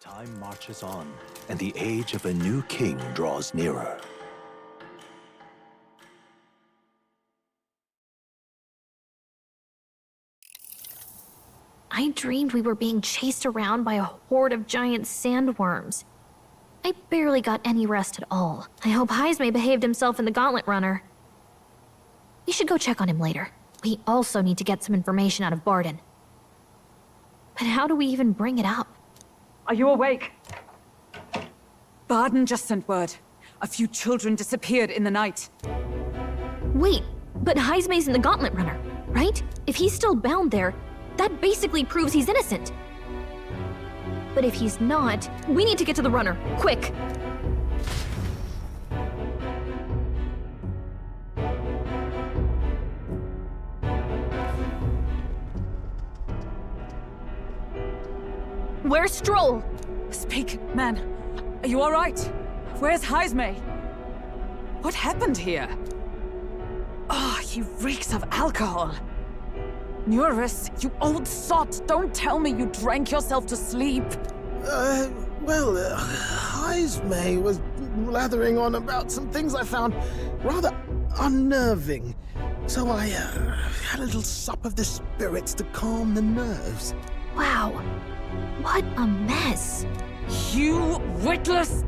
Time marches on, and the age of a new king draws nearer. I dreamed we were being chased around by a horde of giant sandworms. I barely got any rest at all. I hope Heismay behaved himself in the Gauntlet Runner. We should go check on him later. We also need to get some information out of Barden. But how do we even bring it up? Are you awake? Barden just sent word. A few children disappeared in the night. Wait, but Heismay's in the Gauntlet Runner, right? If he's still bound there, that basically proves he's innocent. But if he's not, we need to get to the runner, quick! Where's Stroll? Speak, man. Are you alright? Where's Heismay? What happened here? Oh, he reeks of alcohol. Neuras, you old sot, don't tell me you drank yourself to sleep. Heismay was blathering on about some things I found rather unnerving. So I had a little sup of the spirits to calm the nerves. Wow, what a mess. You witless...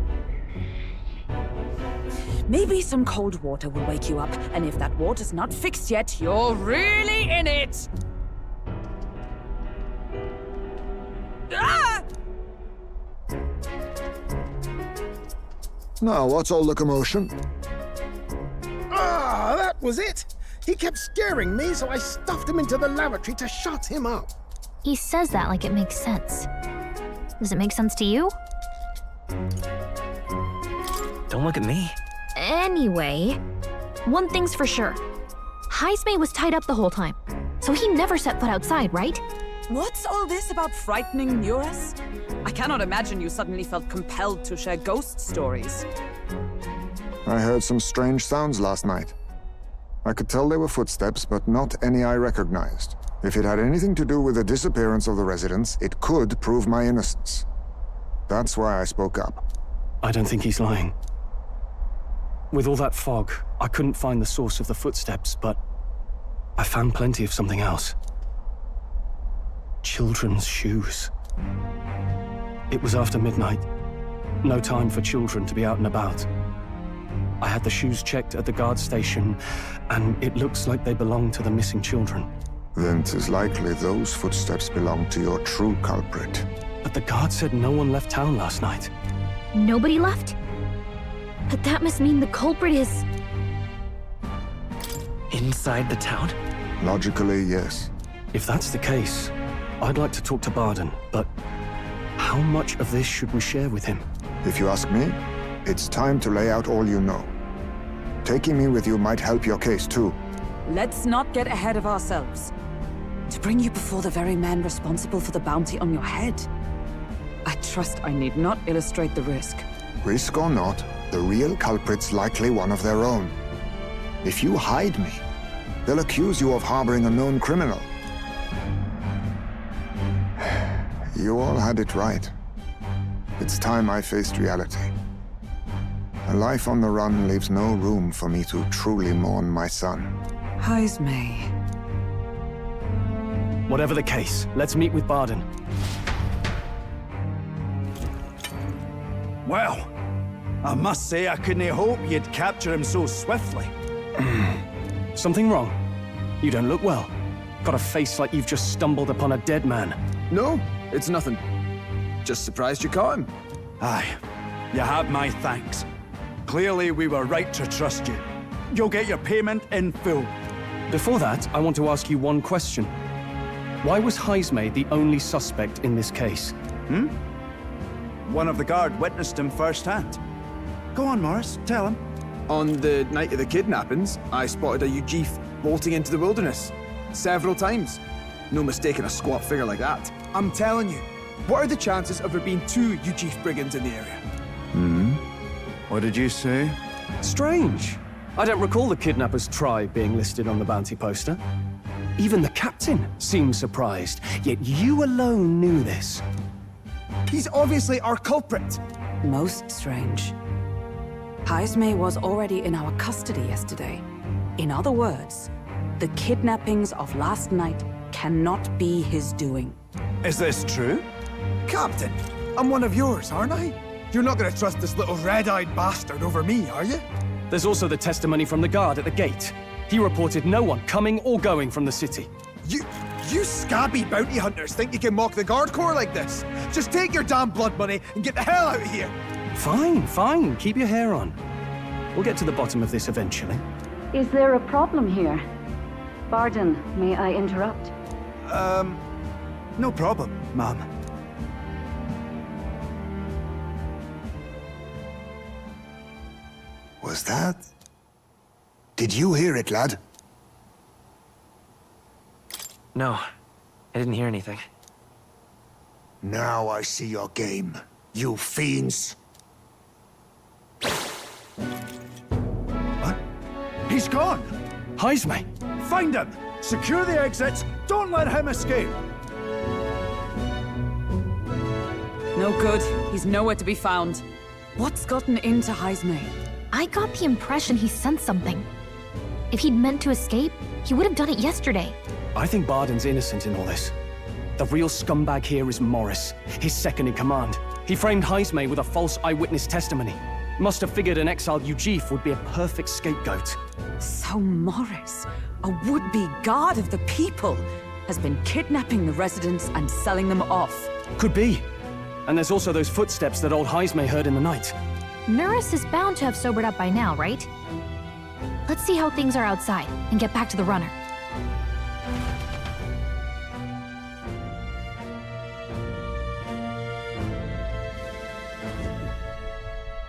Maybe some cold water will wake you up, and if that water's not fixed yet, you're really in it! Ah! Now, what's all the commotion? Ah, that was it! He kept scaring me, so I stuffed him into the lavatory to shut him up. He says that like it makes sense. Does it make sense to you? Don't look at me. Anyway, one thing's for sure. Heismay was tied up the whole time, so he never set foot outside, right? What's all this about frightening Neuras? I cannot imagine you suddenly felt compelled to share ghost stories. I heard some strange sounds last night. I could tell they were footsteps, but not any I recognized. If it had anything to do with the disappearance of the residents, it could prove my innocence. That's why I spoke up. I don't think he's lying. With all that fog, I couldn't find the source of the footsteps, but I found plenty of something else. Children's shoes. It was after midnight. No time for children to be out and about. I had the shoes checked at the guard station, and it looks like they belong to the missing children. Then 'tis likely those footsteps belong to your true culprit. But the guard said no one left town last night. Nobody left? But that must mean the culprit is... Inside the town? Logically, yes. If that's the case, I'd like to talk to Barden, but how much of this should we share with him? If you ask me, it's time to lay out all you know. Taking me with you might help your case, too. Let's not get ahead of ourselves. To bring you before the very man responsible for the bounty on your head. I trust I need not illustrate the risk. Risk or not, the real culprit's likely one of their own. If you hide me, they'll accuse you of harboring a known criminal. You all had it right. It's time I faced reality. A life on the run leaves no room for me to truly mourn my son. Heismay. Whatever the case, let's meet with Barden. Well, I must say I couldn't hope you'd capture him so swiftly. Something wrong? You don't look well. Got a face like you've just stumbled upon a dead man. No, it's nothing. Just surprised you caught him. Aye, you have my thanks. Clearly we were right to trust you. You'll get your payment in full. Before that, I want to ask you one question. Why was Heismay the only suspect in this case? One of the guard witnessed him firsthand. Go on, Morris, tell him. On the night of the kidnappings, I spotted a Ujif bolting into the wilderness. Several times. No mistaking a squat figure like that. I'm telling you, what are the chances of there being 2 Ujif brigands in the area? What did you say? Strange. I don't recall the kidnapper's tribe being listed on the bounty poster. Even the captain seemed surprised, yet you alone knew this. He's obviously our culprit. Most strange. Heismay was already in our custody yesterday. In other words, the kidnappings of last night cannot be his doing. Is this true? Captain, I'm one of yours, aren't I? You're not gonna trust this little red-eyed bastard over me, are you? There's also the testimony from the guard at the gate. He reported no one coming or going from the city. You scabby bounty hunters think you can mock the guard corps like this? Just take your damn blood money and get the hell out of here! Fine. Keep your hair on. We'll get to the bottom of this eventually. Is there a problem here? Pardon, may I interrupt? No problem, ma'am. Was that? Did you hear it, lad? No, I didn't hear anything. Now I see your game, you fiends. What? He's gone! Heismay! Find him! Secure the exits! Don't let him escape! No good. He's nowhere to be found. What's gotten into Heismay? I got the impression he sensed something. If he'd meant to escape, he would have done it yesterday. I think Barden's innocent in all this. The real scumbag here is Morris, his second in command. He framed Heismay with a false eyewitness testimony. Must have figured an exiled Ujif would be a perfect scapegoat. So Morris, a would-be guard of the people, has been kidnapping the residents and selling them off. Could be. And there's also those footsteps that old Heismay heard in the night. Neuras is bound to have sobered up by now, right? Let's see how things are outside and get back to the runner.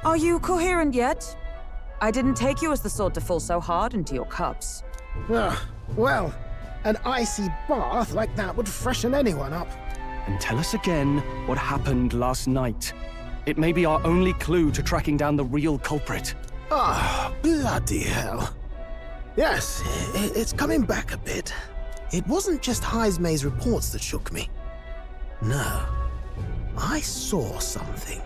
Are you coherent yet? I didn't take you as the sort to fall so hard into your cups. Well, an icy bath like that would freshen anyone up. And tell us again what happened last night. It may be our only clue to tracking down the real culprit. Bloody hell. Yes, it's coming back a bit. It wasn't just Heismay's reports that shook me. No, I saw something.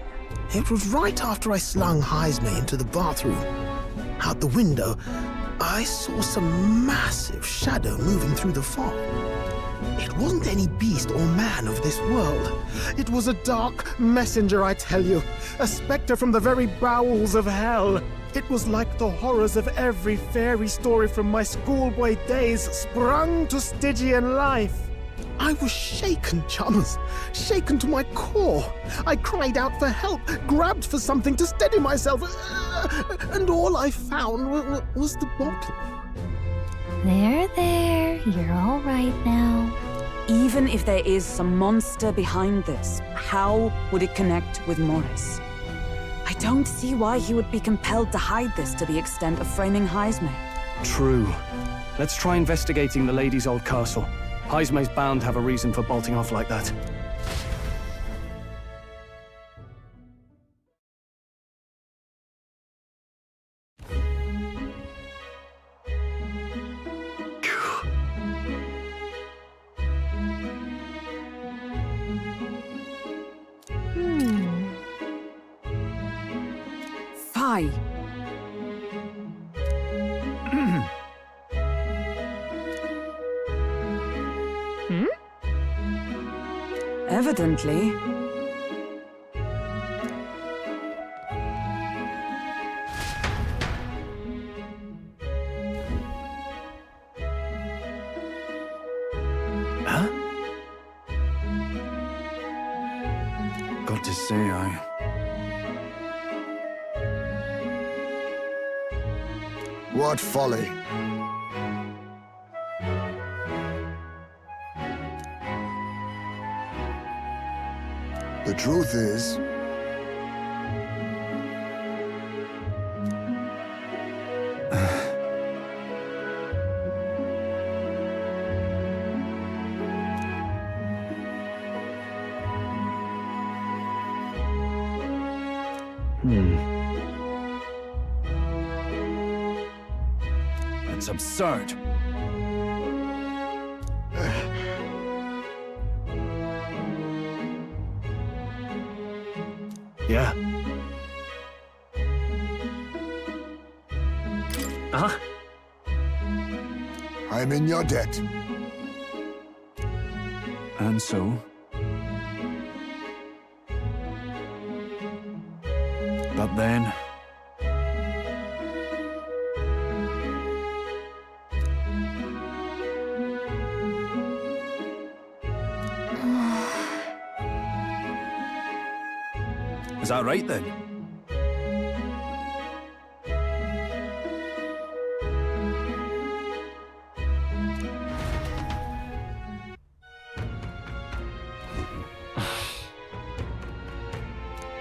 It was right after I slung Heismay into the bathroom. Out the window, I saw some massive shadow moving through the fog. It wasn't any beast or man of this world. It was a dark messenger, I tell you. A specter from the very bowels of hell. It was like the horrors of every fairy story from my schoolboy days sprung to Stygian life. I was shaken, chums. Shaken to my core. I cried out for help, grabbed for something to steady myself, and all I found was the bottle. There. You're all right now. Even if there is some monster behind this, how would it connect with Morris? I don't see why he would be compelled to hide this to the extent of framing Heismay. True. Let's try investigating the lady's old castle. Heismay's bound to have a reason for bolting off like that. Fie. Evidently. Huh? Got to say, What folly. The truth is, It's absurd. Yeah. Uh-huh. I'm in your debt. And so? But then... Is that right then?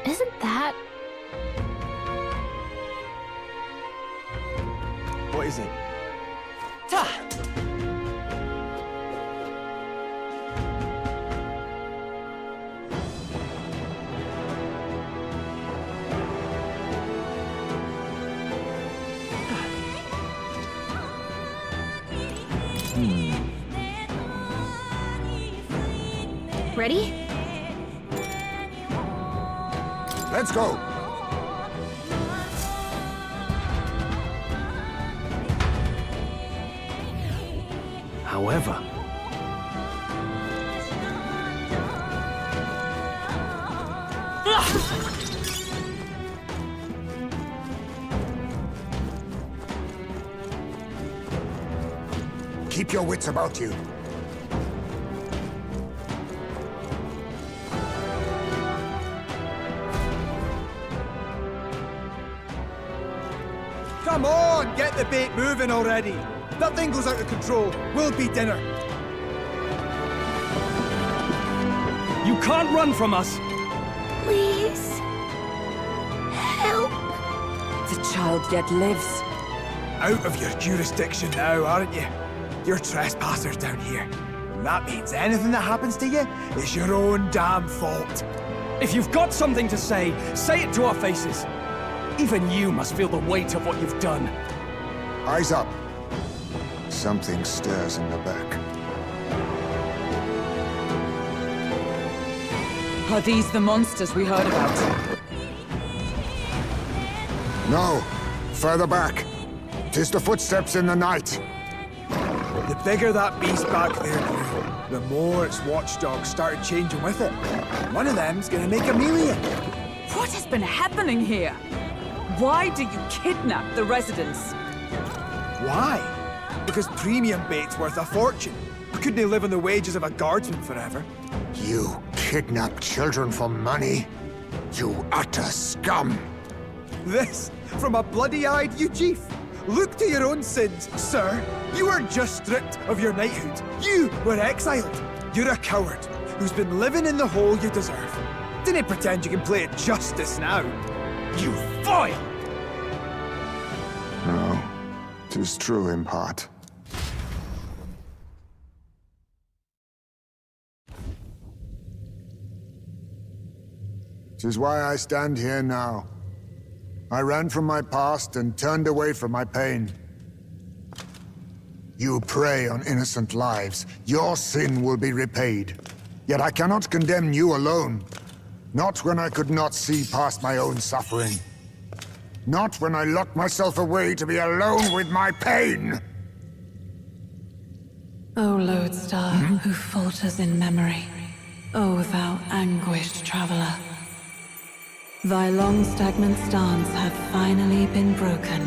Isn't that... What is it? Ready? Let's go. However, Keep your wits about you. Come on, get the bait moving already. If that thing goes out of control, we'll be dinner. you can't run from us! Please. Help. The child yet lives. Out of your jurisdiction now, aren't you? You're trespassers down here. And that means anything that happens to you is your own damn fault. If you've got something to say it to our faces. Even you must feel the weight of what you've done. Eyes up. Something stirs in the back. Are these the monsters we heard about? No. Further back. 'Tis the footsteps in the night. The bigger that beast back there grew, the more its watchdogs started changing with it. One of them's gonna make a meal of you. What has been happening here? Why do you kidnap the residents? Why? Because premium bait's worth a fortune. Couldn't they live on the wages of a guardsman forever? You kidnap children for money? You utter scum! This from a bloody-eyed Ujief. Look to your own sins, sir. You were just stripped of your knighthood. You were exiled. You're a coward who's been living in the hole you deserve. Didn't pretend you can play at justice now. You foil! No. 'Tis true in part. 'Tis why I stand here now. I ran from my past and turned away from my pain. You prey on innocent lives. Your sin will be repaid. Yet I cannot condemn you alone. Not when I could not see past my own suffering. Not when I locked myself away to be alone with my pain! O lodestar, who falters in memory, O thou anguished traveler. Thy long stagnant stance hath finally been broken.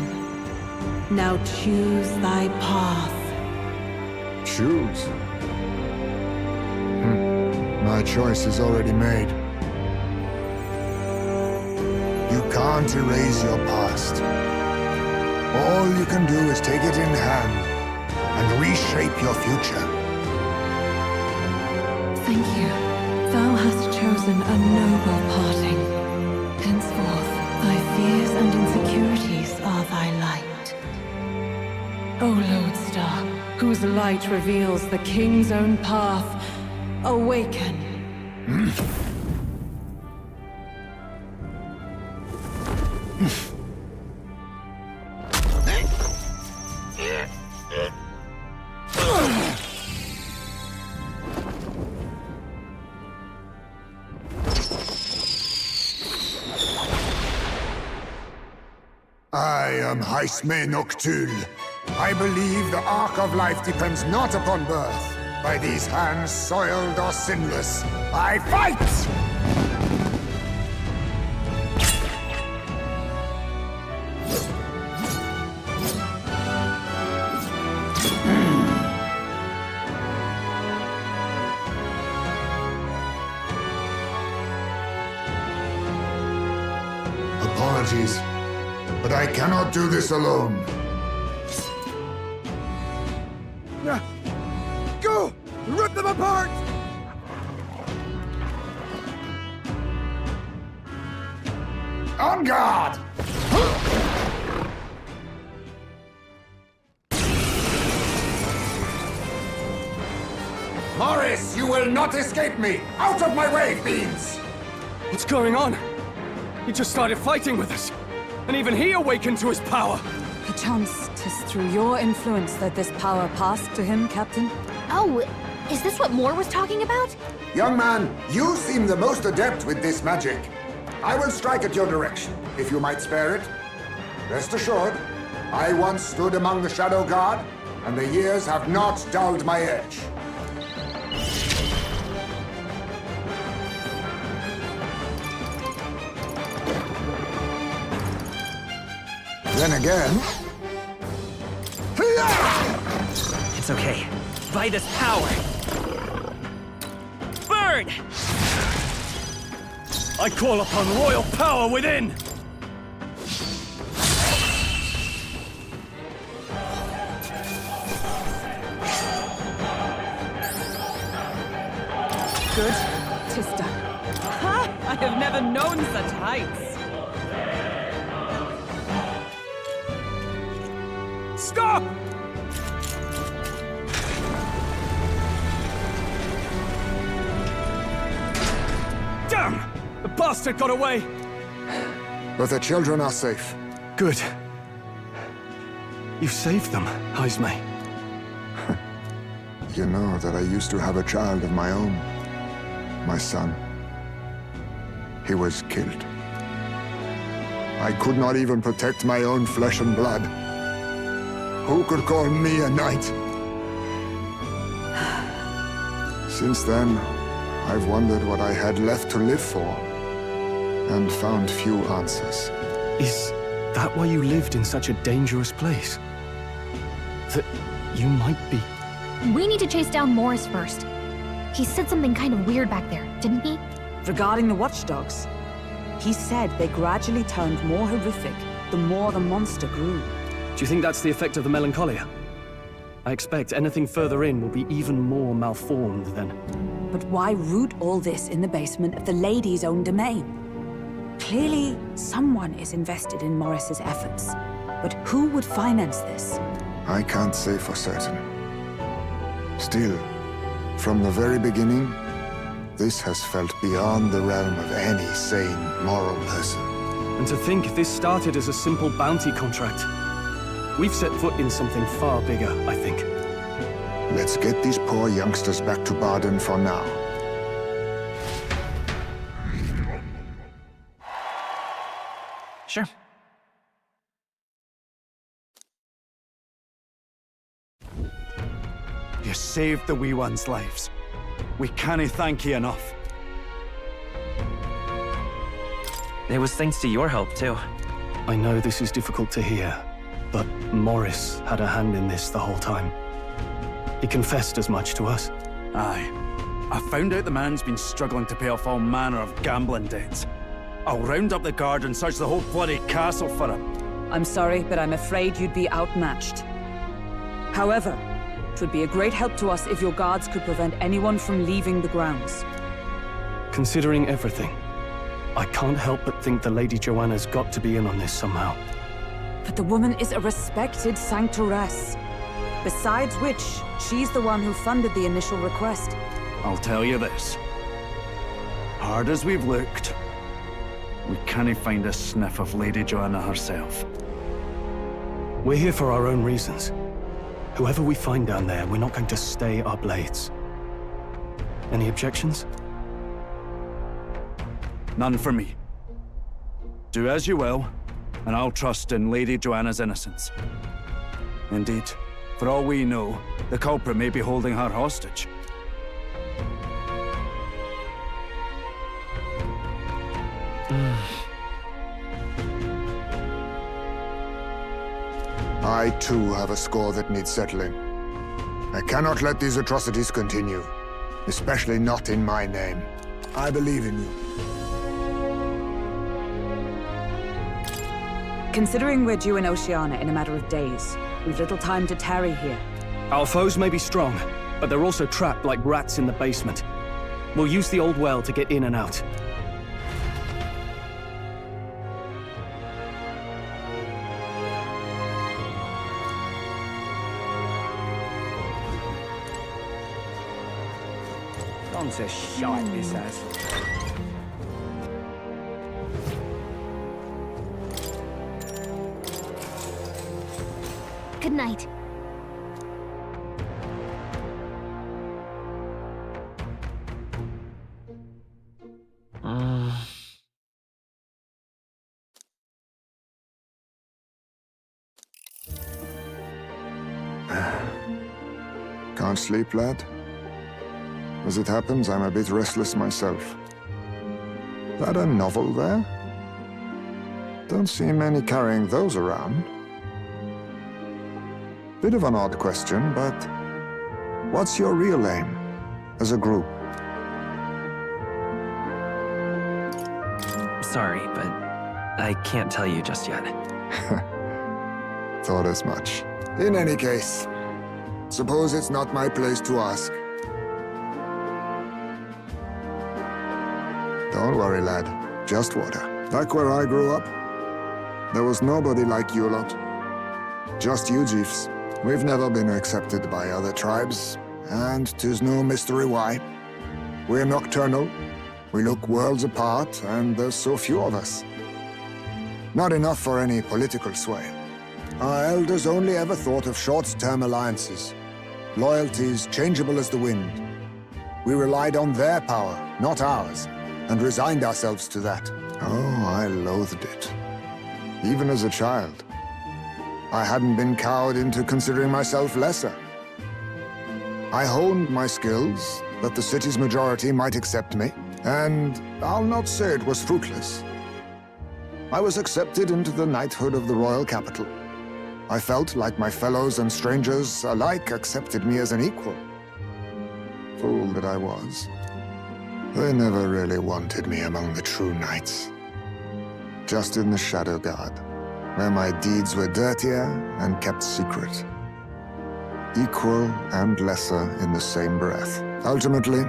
Now choose thy path. Choose? My choice is already made. You can't erase your past. All you can do is take it in hand and reshape your future. Thank you. Thou hast chosen a noble parting. Henceforth, thy fears and insecurities are thy light. O lodestar, whose light reveals the king's own path, awaken. I am Heismay Noctul. I believe the arc of life depends not upon birth. By these hands soiled or sinless, I fight! Apologies, but I cannot do this alone. Go! Rip them apart! On guard! Morris, you will not escape me! Out of my way, fiends! What's going on? He just started fighting with us. And even he awakened to his power. Perchance 'tis through your influence that this power passed to him, Captain? Oh, is this what Moore was talking about? Young man, you seem the most adept with this magic. I will strike at your direction, if you might spare it. Rest assured, I once stood among the Shadow Guard, and the years have not dulled my edge. Then again... It's okay. By this power! Burn! I call upon royal power within! Good. 'Tis done. Ha! I have never known such heights. Stop! Damn! The bastard got away! But the children are safe. Good. You saved them, Heismay. You know that I used to have a child of my own. My son. He was killed. I could not even protect my own flesh and blood. Who could call me a knight? Since then, I've wondered what I had left to live for, and found few answers. Is that why you lived in such a dangerous place? That you might be... We need to chase down Morris first. He said something kind of weird back there, didn't he? Regarding the watchdogs, he said they gradually turned more horrific the more the monster grew. Do you think that's the effect of the melancholia? I expect anything further in will be even more malformed then. But why root all this in the basement of the lady's own domain? Clearly, someone is invested in Morris's efforts. But who would finance this? I can't say for certain. Still, from the very beginning, this has felt beyond the realm of any sane, moral person. And to think this started as a simple bounty contract. We've set foot in something far bigger, I think. Let's get these poor youngsters back to Barden for now. Sure. You saved the wee ones' lives. We cannae thank you enough. It was thanks to your help, too. I know this is difficult to hear, but Morris had a hand in this the whole time. He confessed as much to us. Aye. I found out the man's been struggling to pay off all manner of gambling debts. I'll round up the guard and search the whole bloody castle for him. I'm sorry, but I'm afraid you'd be outmatched. However, it would be a great help to us if your guards could prevent anyone from leaving the grounds. Considering everything, I can't help but think the Lady Joanna's got to be in on this somehow. But the woman is a respected sanctoress. Besides which, she's the one who funded the initial request. I'll tell you this. Hard as we've looked, we cannae find a sniff of Lady Joanna herself. We're here for our own reasons. Whoever we find down there, we're not going to stay our blades. Any objections? None for me. Do as you will, and I'll trust in Lady Joanna's innocence. Indeed, for all we know, the culprit may be holding her hostage. I too have a score that needs settling. I cannot let these atrocities continue, especially not in my name. I believe in you. Considering we're due in Oceania in a matter of days, we've little time to tarry here. Our foes may be strong, but they're also trapped like rats in the basement. We'll use the old well to get in and out. Gone to shite, this has. Good night. Can't sleep, lad? As it happens, I'm a bit restless myself. That a novel there? Don't see many carrying those around. Bit of an odd question, but what's your real aim as a group? Sorry, but I can't tell you just yet. Thought as much. In any case, suppose it's not my place to ask. Don't worry, lad. Just water. Back where I grew up, there was nobody like you lot. Just you chiefs. We've never been accepted by other tribes, and 'tis no mystery why. We're nocturnal, we look worlds apart, and there's so few of us. Not enough for any political sway. Our elders only ever thought of short-term alliances, loyalties changeable as the wind. We relied on their power, not ours, and resigned ourselves to that. Oh, I loathed it. Even as a child. I hadn't been cowed into considering myself lesser. I honed my skills that the city's majority might accept me, and I'll not say it was fruitless. I was accepted into the knighthood of the royal capital. I felt like my fellows and strangers alike accepted me as an equal. Fool that I was. They never really wanted me among the true knights. Just in the Shadow Guard, where my deeds were dirtier and kept secret. Equal and lesser in the same breath. Ultimately,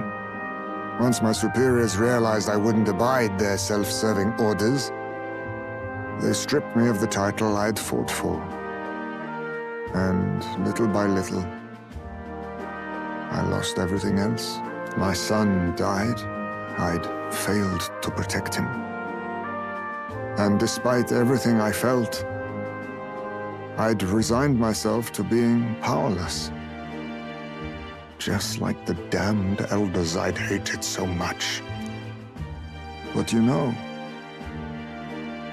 once my superiors realized I wouldn't abide their self-serving orders, they stripped me of the title I'd fought for. And little by little, I lost everything else. My son died. I'd failed to protect him. And despite everything I felt, I'd resigned myself to being powerless. Just like the damned elders I'd hated so much. But you know,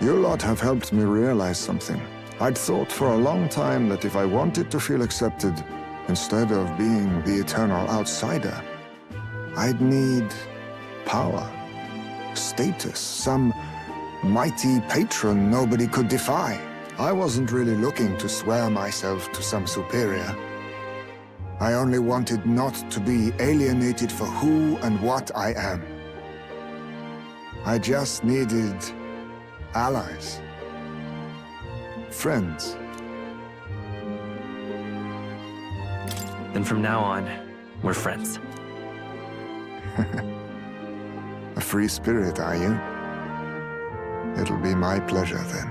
you lot have helped me realize something. I'd thought for a long time that if I wanted to feel accepted, instead of being the eternal outsider, I'd need power, status, some mighty patron nobody could defy. I wasn't really looking to swear myself to some superior. I only wanted not to be alienated for who and what I am. I just needed allies. Friends. Then from now on, we're friends. A free spirit, are you? It'll be my pleasure, then.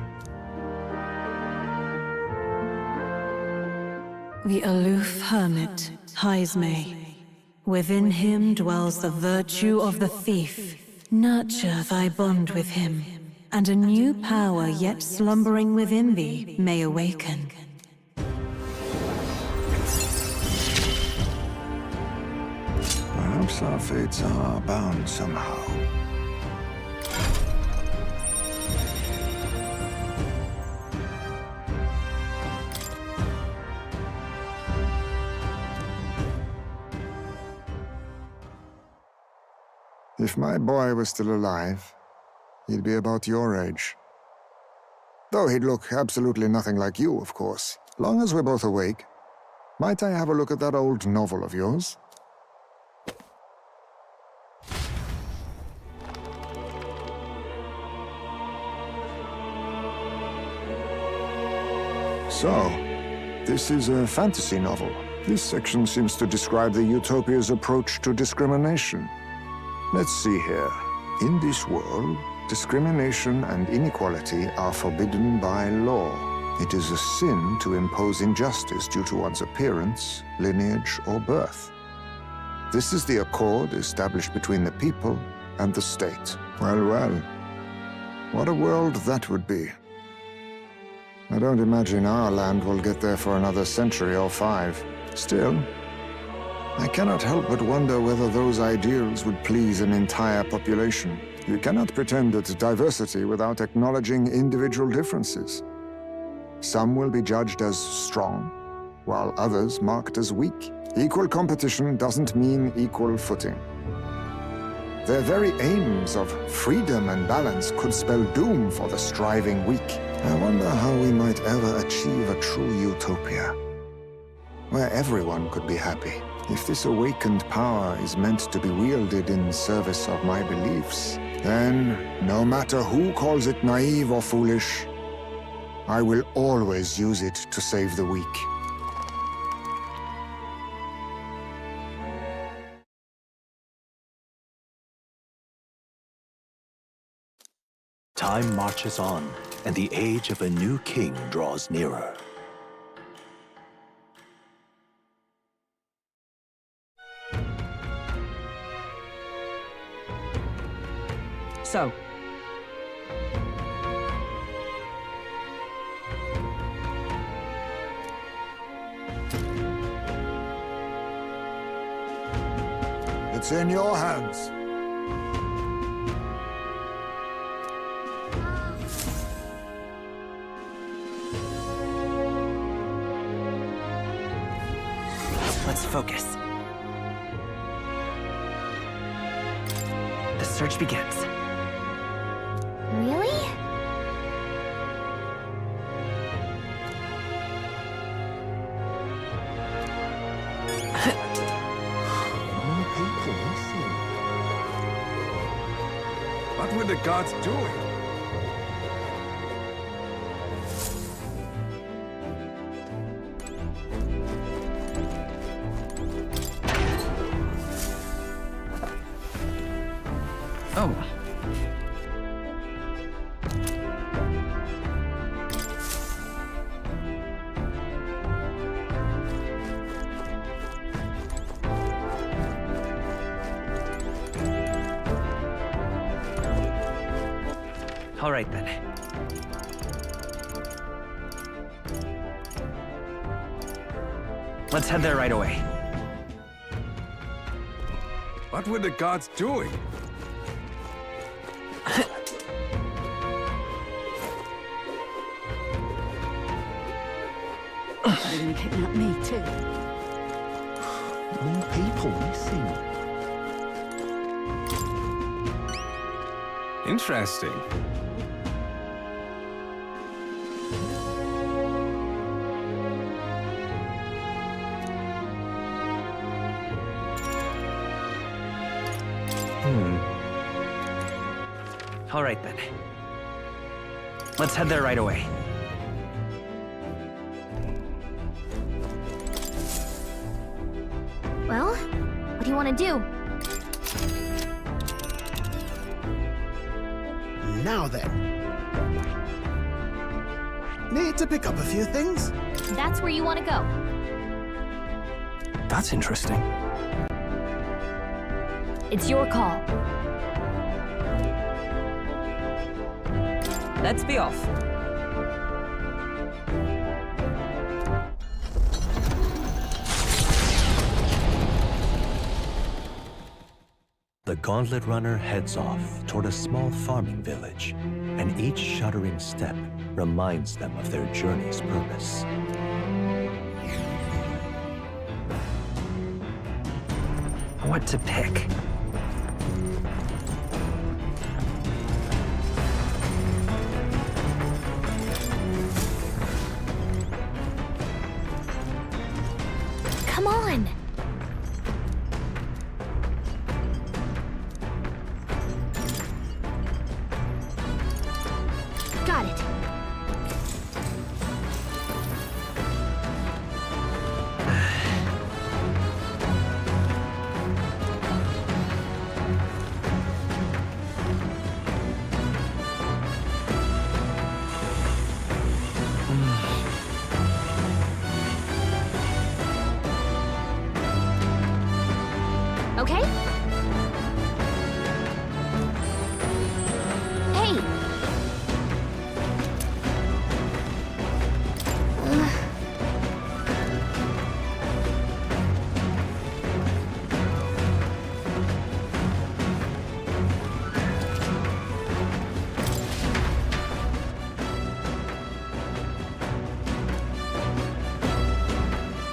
The aloof hermit, Heismay. Within him dwells the virtue of the thief. Nurture thy bond with him, and a new power yet slumbering within thee may awaken. Perhaps our fates are bound somehow. If my boy was still alive, he'd be about your age. Though he'd look absolutely nothing like you, of course. Long as we're both awake, might I have a look at that old novel of yours? So, this is a fantasy novel. This section seems to describe the Utopia's approach to discrimination. Let's see here. In this world, discrimination and inequality are forbidden by law. It is a sin to impose injustice due to one's appearance, lineage, or birth. This is the accord established between the people and the state. Well, well. What a world that would be. I don't imagine our land will get there for another century or 5. Still, I cannot help but wonder whether those ideals would please an entire population. You cannot pretend at diversity without acknowledging individual differences. Some will be judged as strong, while others marked as weak. Equal competition doesn't mean equal footing. Their very aims of freedom and balance could spell doom for the striving weak. I wonder how we might ever achieve a true utopia, where everyone could be happy. If this awakened power is meant to be wielded in service of my beliefs, then, no matter who calls it naive or foolish, I will always use it to save the weak. Time marches on, and the age of a new king draws nearer. So, It's in your hands. let's focus. The search begins. Really? What were the gods doing? Oh. All right, then. Let's head there right away. What were the gods doing? They're gonna kidnap me too. More people missing. Interesting. All right, then. Let's head there right away. Well, what do you want to do? Now then. Need to pick up a few things? That's where you want to go. That's interesting. It's your call. Let's be off. The Gauntlet Runner heads off toward a small farming village, and each shuddering step reminds them of their journey's purpose. What to pick?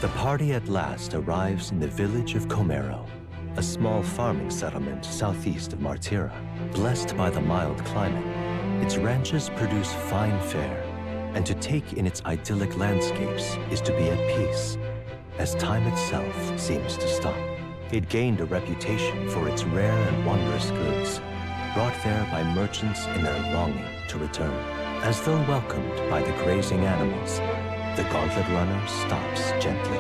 The party at last arrives in the village of Komero, a small farming settlement southeast of Martira. Blessed by the mild climate, its ranches produce fine fare, and to take in its idyllic landscapes is to be at peace, as time itself seems to stop. It gained a reputation for its rare and wondrous goods, brought there by merchants in their longing to return. As though welcomed by the grazing animals, the Gauntlet Runner stops gently.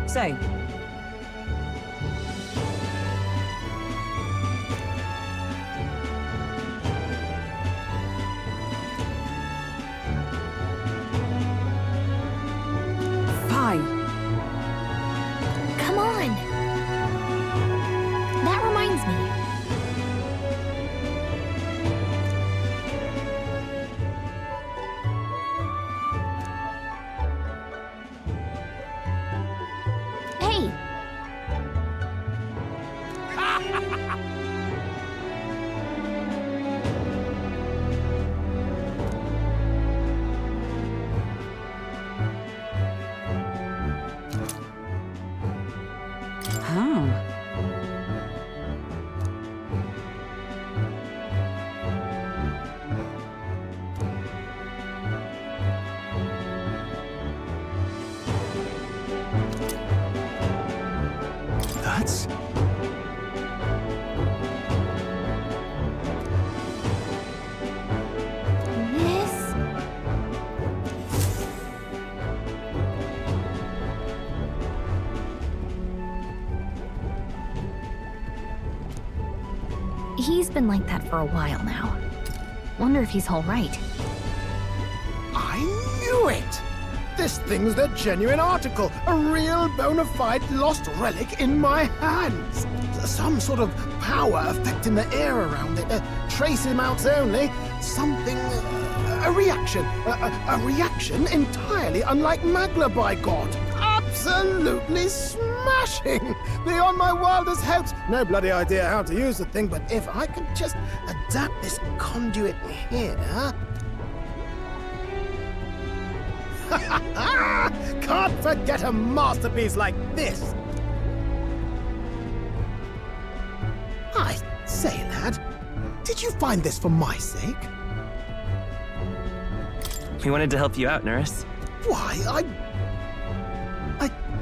Say. Fine. Come on! That reminds me. Hey! Huh. That's... This... He's been like that for a while now. Wonder if he's all right. I knew it! This thing's the genuine article, a real bona fide lost relic in my hands. Some sort of power affecting the air around it, trace amounts only, something, a reaction, a reaction entirely unlike Magla, by God. Absolutely smashing! Beyond my wildest hopes. No bloody idea how to use the thing, but if I could just adapt this conduit here... Can't forget a masterpiece like this! I say, lad, did you find this for my sake? We wanted to help you out, Neuras. Why,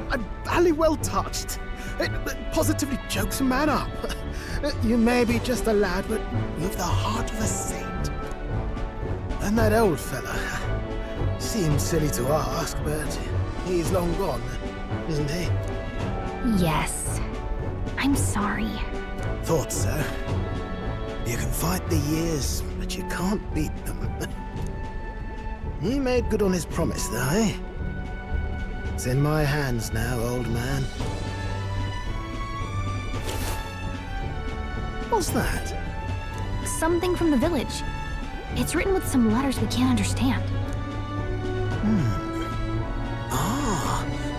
I'm bally well touched. It positively jokes a man up. You may be just a lad, but you've the heart of a saint. And that old fella... Seems silly to ask, but he's long gone, isn't he? Yes. I'm sorry. Thought so. You can fight the years, but you can't beat them. He made good on his promise, though, eh? It's in my hands now, old man. What's that? Something from the village. It's written with some letters we can't understand.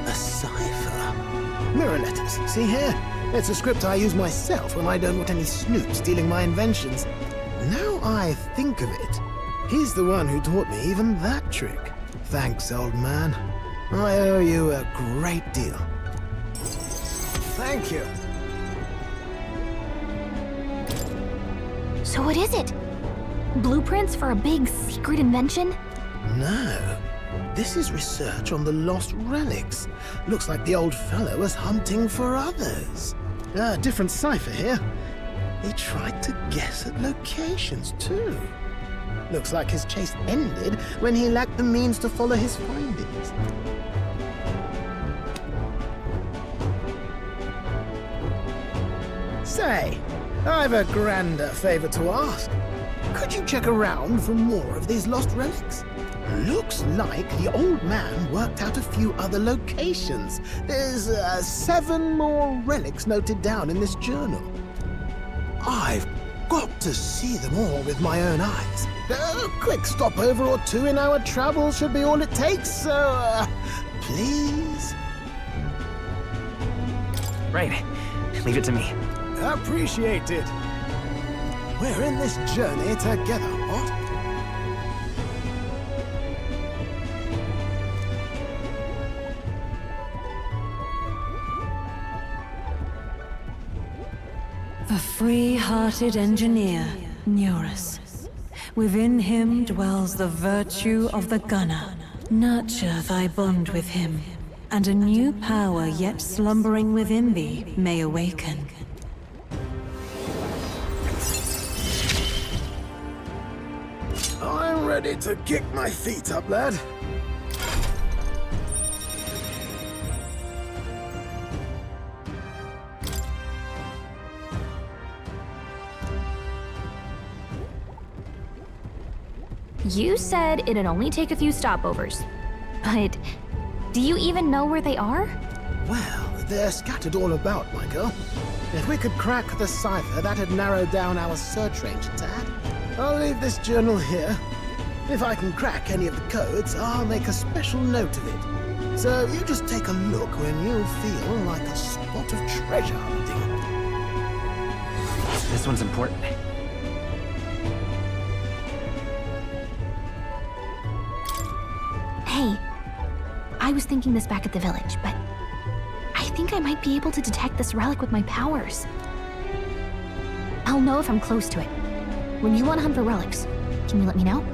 A cipher. Mirror letters, see here? It's a script I use myself when I don't want any snoop stealing my inventions. Now I think of it, he's the one who taught me even that trick. Thanks, old man. I owe you a great deal. Thank you. So what is it? Blueprints for a big secret invention? No. This is research on the lost relics. Looks like the old fellow was hunting for others. Different cipher here. He tried to guess at locations, too. Looks like his chase ended when he lacked the means to follow his findings. Say, I've a grander favor to ask. Could you check around for more of these lost relics? Looks like the old man worked out a few other locations. There's 7 more relics noted down in this journal. I've got to see them all with my own eyes. A quick stopover or 2 in our travels should be all it takes, so, please? Right. Leave it to me. Appreciate it. We're in this journey together, what? The free-hearted engineer, Neuras. Within him dwells the virtue of the gunner. Nurture thy bond with him, and a new power yet slumbering within thee may awaken. I'm ready to kick my feet up, lad. You said it'd only take a few stopovers. But do you even know where they are? Well, they're scattered all about, my girl. If we could crack the cipher, that'd narrow down our search range a tad. I'll leave this journal here. If I can crack any of the codes, I'll make a special note of it. So you just take a look when you feel like a spot of treasure hunting. This one's important. Hey, I was thinking this back at the village, but I think I might be able to detect this relic with my powers. I'll know if I'm close to it. When you want to hunt for relics, can you let me know?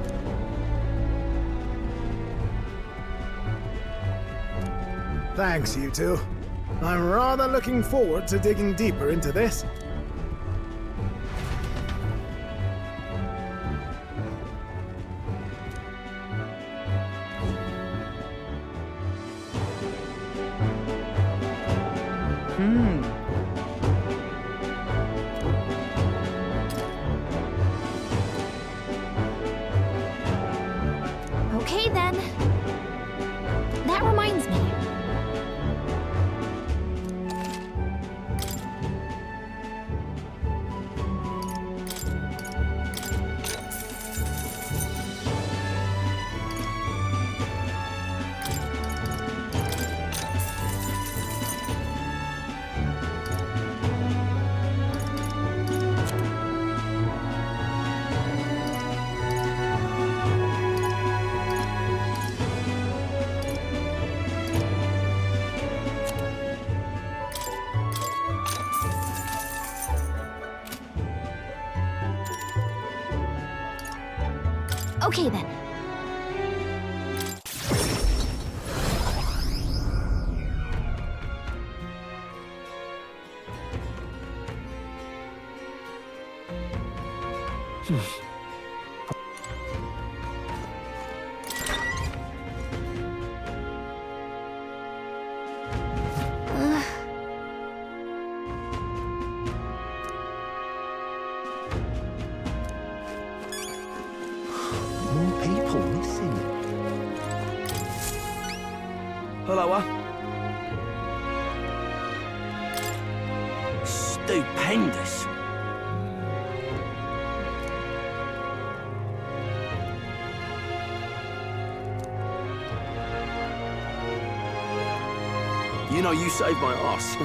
Thanks, you two. I'm rather looking forward to digging deeper into this. Okay then. That reminds me. Okay then. Hello, Stupendous. You know, you saved my ass.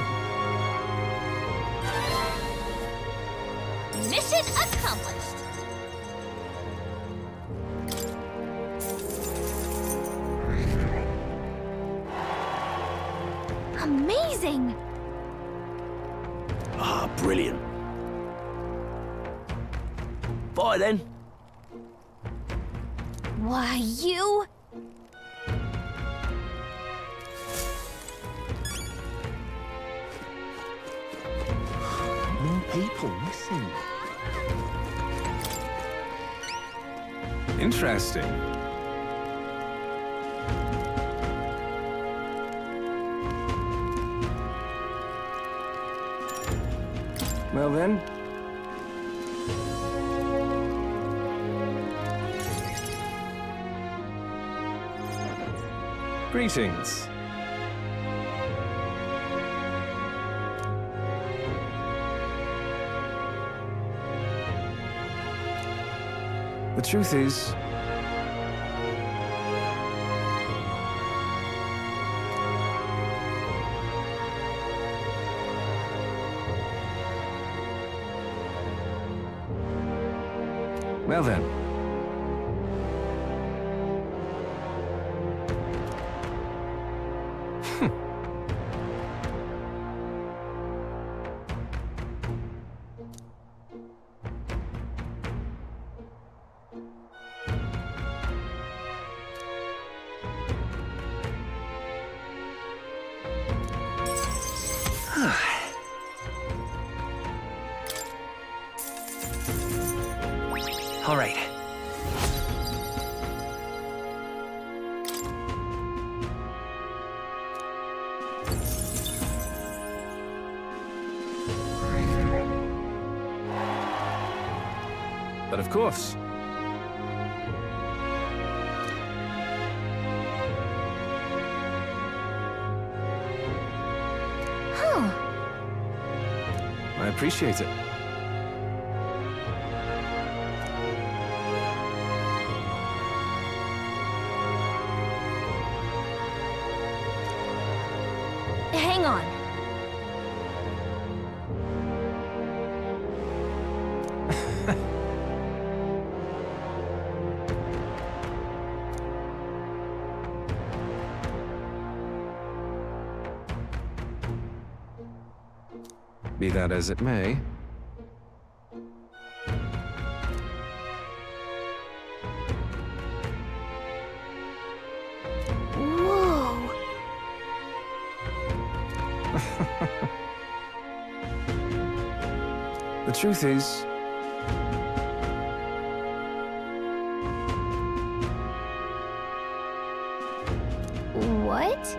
Mission accomplished. Amazing! Ah, brilliant. Bye then. Why, you? More people missing. Interesting. Well then. Greetings. The truth is, Well then. All right. But of course. Huh. I appreciate it. Hang on. Be that as it may. Whoa. The truth is, What?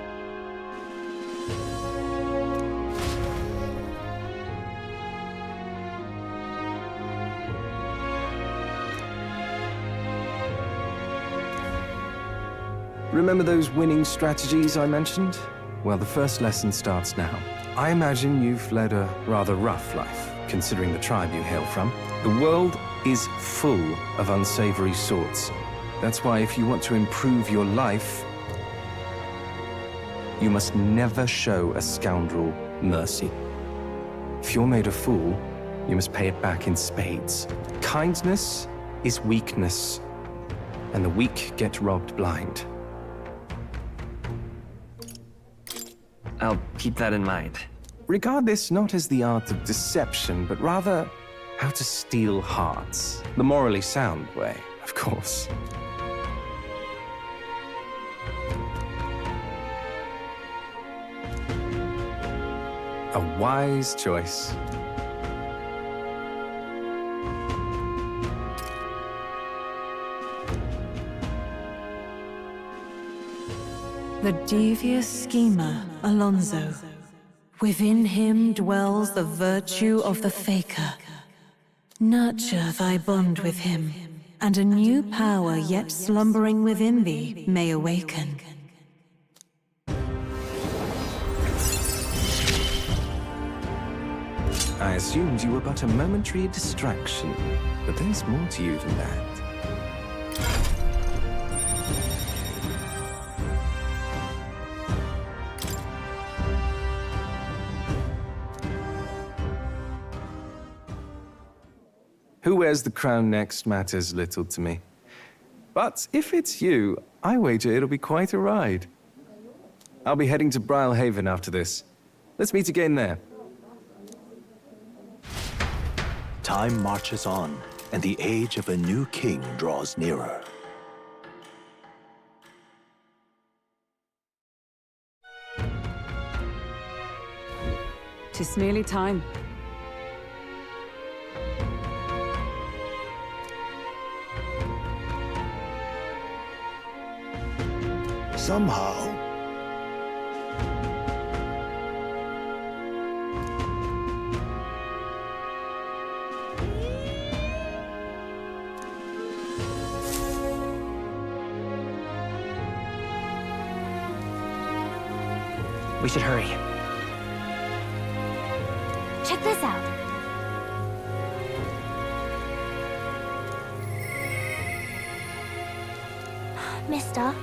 remember those winning strategies I mentioned? Well, the first lesson starts now. I imagine you've led a rather rough life, considering the tribe you hail from. The world is full of unsavory sorts. That's why if you want to improve your life, you must never show a scoundrel mercy. If you're made a fool, you must pay it back in spades. Kindness is weakness, and the weak get robbed blind. I'll keep that in mind. Regard this not as the art of deception, but rather how to steal hearts. The morally sound way, of course. A wise choice. The devious schemer, Alonzo. Within him dwells the virtue of the faker. Nurture thy bond with him, and a new power yet slumbering within thee may awaken. I assumed you were but a momentary distraction, but there's more to you than that. Who wears the crown next matters little to me. But if it's you, I wager it'll be quite a ride. I'll be heading to Brilehaven after this. Let's meet again there. Time marches on, and the age of a new king draws nearer. "'Tis nearly time. Somehow, We should hurry. Check this out. Mister,